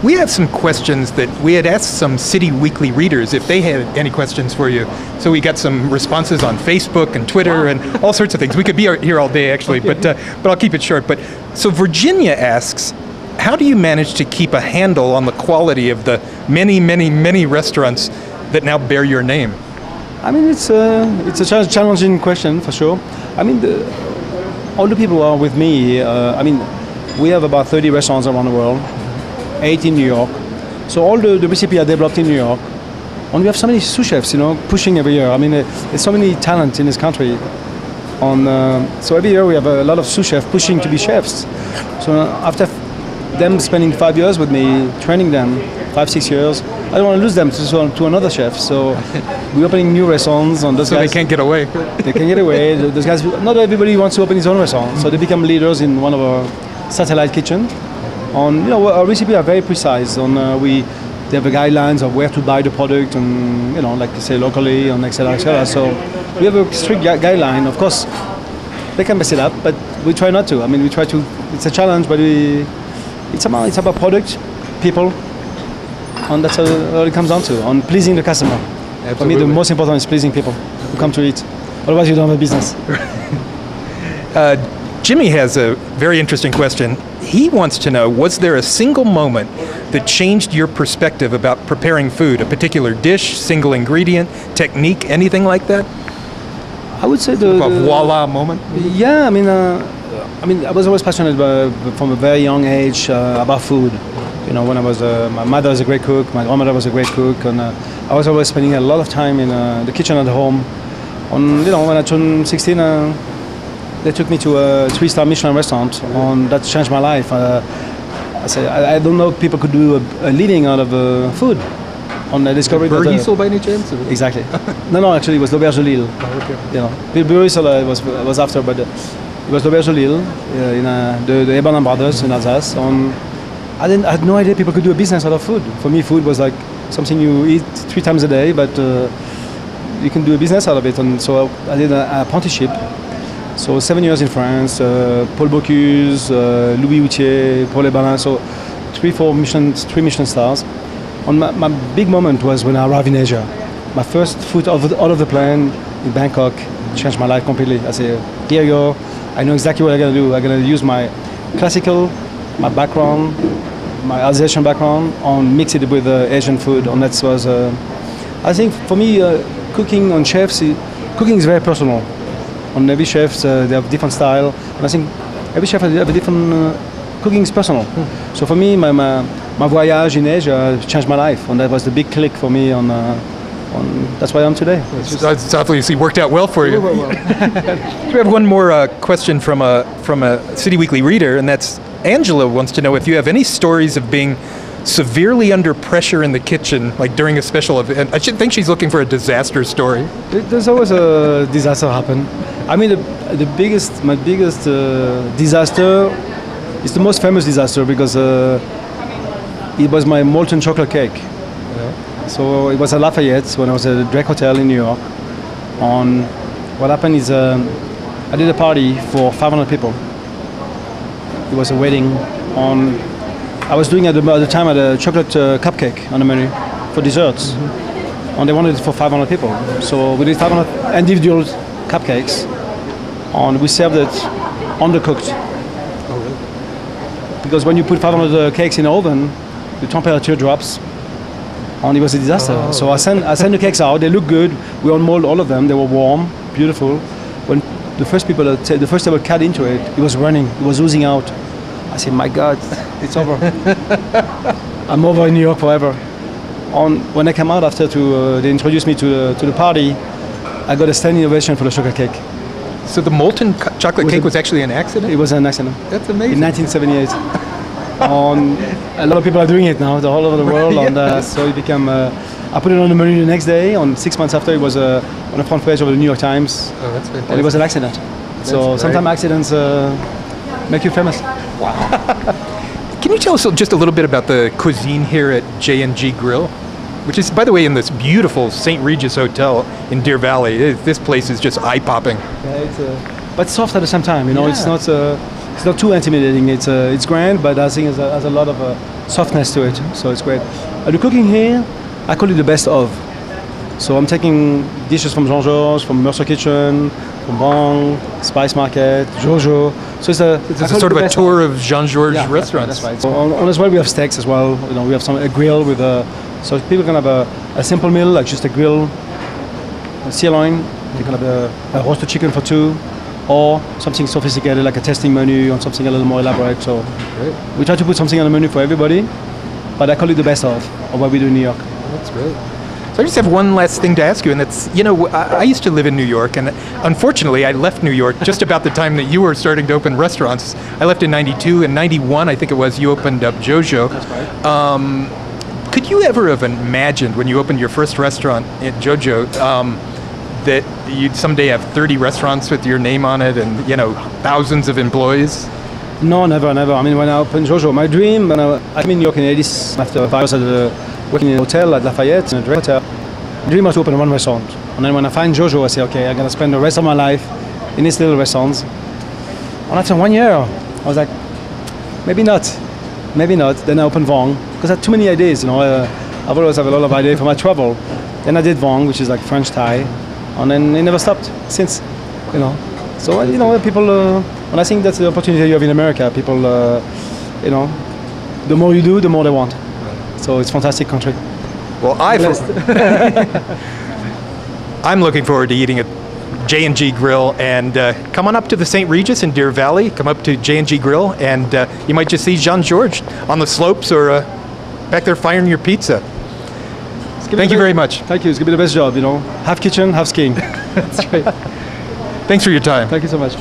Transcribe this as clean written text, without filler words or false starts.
We have some questions that we had asked some City Weekly readers if they had any questions for you. So we got some responses on Facebook and Twitter and all sorts of things. We could be here all day, actually, but I'll keep it short. But so Virginia asks, how do you manage to keep a handle on the quality of the many, many, many restaurants that now bear your name? I mean, it's a challenging question for sure. I mean, all the people who are with me, I mean, we have about 30 restaurants around the world, 8 in New York. So all the recipes are developed in New York. And we have so many sous chefs, pushing every year. I mean, there's so many talent in this country. So every year we have a lot of sous chefs pushing to be chefs. So after them spending 5 years with me, training them, 5-6 years, I don't want to lose them to another chef. So we're opening new restaurants. And those guys, they can't get away. They can get away. Those guys, not everybody wants to open his own restaurant. So they become leaders in one of our satellite kitchen. Our recipes are very precise. They have the guidelines of where to buy the product, and like you say, locally, and etc. etc. So we have a strict guideline. Of course, they can mess it up, but we try not to. I mean, we try to. It's a challenge, but it's about product, people, and that's all it comes down to. On pleasing the customer. Absolutely. For me, the most important is pleasing people who come to eat. Otherwise, you don't have a business. Jimmy has a very interesting question. He wants to know, was there a single moment that changed your perspective about preparing food? A particular dish, single ingredient, technique, anything like that? I would say a voila moment? Yeah, I mean, I was always passionate from a very young age about food. When I was, my mother was a great cook, my grandmother was a great cook, and I was always spending a lot of time in the kitchen at home. When I turned 16, they took me to a 3-star Michelin restaurant, and that changed my life. I don't know if people could do a living out of food. I discovered Burgisel by any chance? Exactly. No, actually it was l'Auberge de Lille. Burgisel was after, but it was l'Auberge de Lille, the Eberlin brothers in Alsace. I had no idea people could do a business out of food. For me, food was like something you eat 3 times a day, but you can do a business out of it. And so I did an apprenticeship. So 7 years in France, Paul Bocuse, Louis Houtier, Paul Eberlin, so 3 Michelin stars. And my big moment was when I arrived in Asia. My first food out of the plane in Bangkok changed my life completely. I said, here you go, I know exactly what I'm going to do. I'm going to use my classical, my background, my Alsatian background, and mix it with Asian food. And that was, I think for me, cooking on chefs, cooking is very personal. On every chef, they have different style, and I think every chef has a different cooking is personal. So for me, my voyage in Asia changed my life, and that was the big click for me. That's why I'm today. It's obviously worked out well for you. We have one more question from a City Weekly reader, and that's Angela wants to know if you have any stories of being severely under pressure in the kitchen, like during a special event. I should think she's looking for a disaster story. There's always a disaster happen. I mean, my biggest disaster is the most famous disaster because it was my molten chocolate cake. Yeah. So it was at Lafayette when I was at the Drake Hotel in New York. And what happened is I did a party for 500 people. It was a wedding. I was doing at the time a chocolate cupcake on the menu for desserts. Mm-hmm. And they wanted it for 500 people. So we did 500 individual cupcakes, and we served it undercooked. Oh, really? Because when you put 500 cakes in the oven, the temperature drops, and it was a disaster. Oh. So I sent the cakes out. They looked good. We unmolded all of them. They were warm, beautiful. When the first table cut into it, it was running. It was oozing out. I said, my God, it's over. I'm over in New York forever. And when I came out after they introduced me to the party, I got a standing ovation for the chocolate cake. So the molten chocolate cake was actually an accident? It was an accident. That's amazing. In 1978. A lot of people are doing it now, all over the world. Yeah. And so it became, I put it on the menu the next day. 6 months after, it was on the front page of the New York Times. Oh, that's fantastic. And it was an accident. So sometimes accidents make you famous. Wow. Can you tell us just a little bit about the cuisine here at J&G Grill? Which is, by the way, in this beautiful St. Regis Hotel in Deer Valley. This place is just eye-popping. Yeah, but soft at the same time. Yeah. It's not too intimidating. It's grand, but I think it has a lot of softness to it. So it's great. The cooking here, I call it the best of. So I'm taking dishes from Jean-Georges, from Mercer Kitchen, from Vong, Spice Market, Jojo. So it's a sort of a tour of Jean-Georges restaurants. That's right. So on as well, we have steaks as well. You know, we have a grill with so people can have a simple meal, like just a grill, a sirloin. They can have a roasted chicken for two, or something sophisticated like a tasting menu on something a little more elaborate. So we try to put something on the menu for everybody, but I call it the best of what we do in New York. That's great. So I just have one last thing to ask you, and that's, you know, I used to live in New York, and unfortunately I left New York just about the time that you were starting to open restaurants. I left in 92, and 91 I think it was, you opened up Jojo. That's right. Could you ever have imagined when you opened your first restaurant at Jojo that you'd someday have 30 restaurants with your name on it and, you know, thousands of employees? No, never, never. I mean, when I opened Jojo, my dream, when I came in New York in 80s, after 5 years working in a hotel at Lafayette, in a direct hotel, my dream was to open one restaurant. And then when I find Jojo, I say, okay, I'm going to spend the rest of my life in this little restaurant. And after 1 year, I was like, maybe not. Maybe not. Then I opened Vong, because I had too many ideas, you know. I've always have a lot of ideas for my travel. Then I did Vong, which is like French Thai. And then it never stopped since, you know. So, you know, people, and I think that's the opportunity you have in America. People, you know, the more you do, the more they want. So it's a fantastic country. Well, I'm looking forward to eating at J&G Grill, and come on up to the St. Regis in Deer Valley, come up to J&G Grill, and you might just see Jean-Georges on the slopes or back there firing your pizza. Thank you very much. Thank you. It's going to be the best job, you know. Half kitchen, half skiing. That's right. Thanks for your time. Thank you so much.